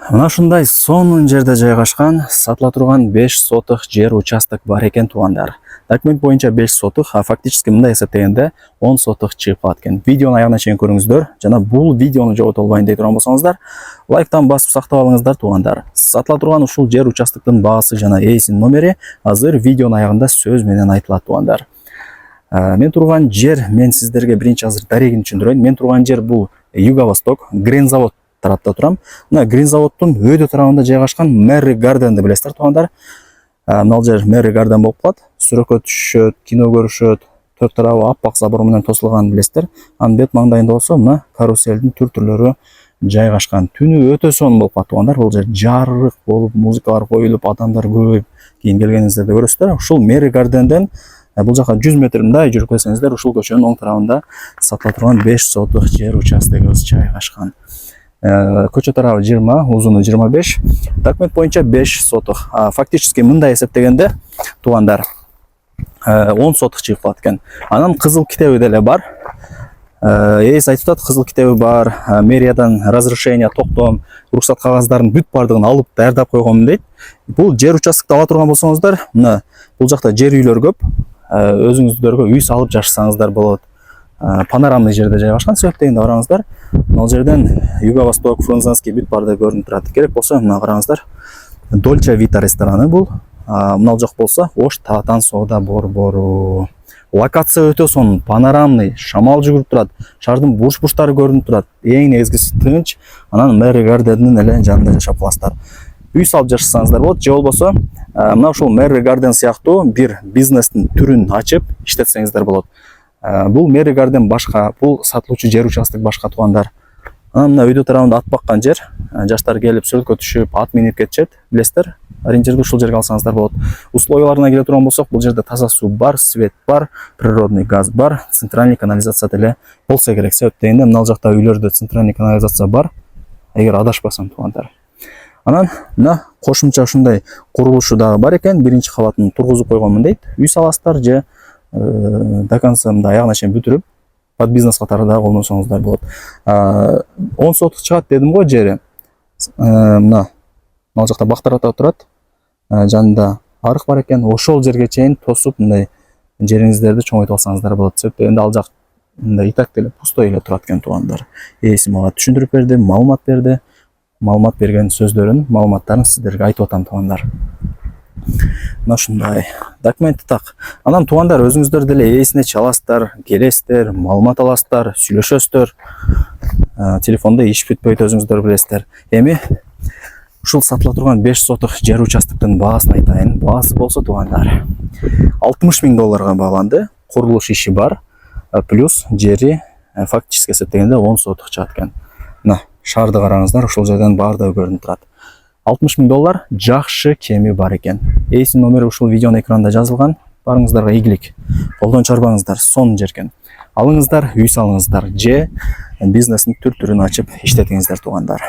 Мына ушундай сонун жерде жайгашкан сатыла турган 5 сотық жер участок бар экен туугандар. Документ боюнча 5 сотық, а фактически мындай эсептегенде 10 сотық чыгып калат экен. Видеону аягына чейин көрүңүздөр жана бул видеону жогото албайын дей турган болсоңуздар, лайктан басып сактап алыңыздар туугандар. Сатыла турган ушул жер участоктун баасы жана ээсинин номери азыр видеонун аягында сөз менен айтылат туугандар. Мен турган жер, мен сиздерге биринчи азыр дарегин түшүндүрөйүн. Мен турган жер бул Юго-Восток, Грензавод тарапта турам. Мына Грензаводдун өйдө тарабында жайгашкан Мэри Гарденди билесиздер туугандар. Мына жер Мэри Гарден болуп калат. Сүрөккө түшүшөт, кино көрүшөт, төрт тарабы аппак забор менен тосулган билесиздер. Анын бет маңдайында болсо мына каруселдин түрлөрү жайгашкан. Түнү өтө сонун болуп калат туугандар. Бул жер жарык болуп, музыкалар коюлуп, адамдар көбөйүп, кийин келгениңиздерде көрөсүздөр. Ушул Мэри Гарденден бул жака 100 метр мындай жүрүп келсеңиздер, ушул көчөнүн оң тарабында сатыла турган 5 сотық жер участогубуз жайгашкан. Көчө тарабы 20, узуну 25. Документ боюнча 5 сотық. Фактически мындай эсептегенде туугандар 10 сотық чыгып калат экен. Анан кызыл китеби деле бар. Ээси айтып атат, кызыл китеби бар. Мэриядан разрешение, токтом, уруксат кагаздарын бүт бардыгын алып даярдап койгонмун дейт. Бул жер участокду ала турган болсоңуздар, мына бул жакта жер үйлөр көп. Өзүңүздөргө үй салып жашасаңыздар болот. Панорамный жерде жайгашкан, сөптегенде караңыздар. Мына жерден Юго-Восток, Фрунзенский бүт барды көрүнүп турат. Керек болсо мына караңыздар. Dolce Vita рестораны бул. Мына жак болсо Ош Татан соода борбору. Локация өтө сонун, панорамный, шамал жүгүрүп турат. Шаардын бурч-бурчтары көрүнүп турат. Эң негизгиси тынч. Анан Мэри Гардендин эле жанында жашап каласыздар. Үй салып жашасаңыздар болот, же болбосо мына ушул Мэри Гарден сыяктуу бир бизнестин түрүн ачып иштетсеңиздер болот. Бул Мэри Гарден башка, бул сатылуучу жер участок башка туугандар. Мына өйдө тарабында ат баккан жер, жаштар келип сөлкө түшүп, ат минип кетишет, билесиздер. Ориентирди ушул жерге алсаңыздар болот. Условияларына келе турган болсок, бул жерде таза суу бар, свет бар, природный газ бар, центральный канализация деле болсо керек. Себеп дегенде мына жакта үйлөрдө центральный канализация бар, эгер адашпасам туугандар. Анан мына кошумча ушундай курулушу дагы бар экен. Биринчи кабатын тургузуп койгонмун дейт. Үй саласыздар же до конца мындай аягына чейин бүтүрүп под бизнес катары дагы колдонсоңуздар болот. 10 сотық чыгат дедим го жери. Мына жакта бактар ата турат. Жанында арык бар экен. Ошол жерге чейин тосуп мындай жериңиздерди чоңойтуп алсаңыздар болот. Себеп дегенде ал жак мындай итак деле пустой эле турат экен туугандар. Ээси мага түшүндүрүп берди, маалымат берди. Маалымат берген сөздөрүн, маалыматтарын сиздерге айтып атам туугандар. Мына ушундай документи так. Анан туугандар өзүңүздөр деле ээсине чаласыздар, келесиздер, маалымат аласыздар, сүйлөшөсүздөр. Телефондо иш бүтпөйт, өзүңүздөр билесиздер. Эми ушул сатыла турган 5 сотық жер участоктун баасын айтайын. Баасы болсо туугандар $60 000 бааланды. Курулуш иши бар. Плюс жери фактически эсептегенде 10 сотық чыгат экен. Мына шаарды караңыздар, ушул жерден баардыгы көрүнүп турат. $60 000 жакшы кеми бар экен. Ээсинин номери ушул видеонун экранында жазылган. Барыңыздарга ийгилик. Колдон чарбаңыздар, сонун жер экен. Алыңыздар, үй салыңыздар же бизнестин түр-түрүн ачып иштетиңиздер туугандар.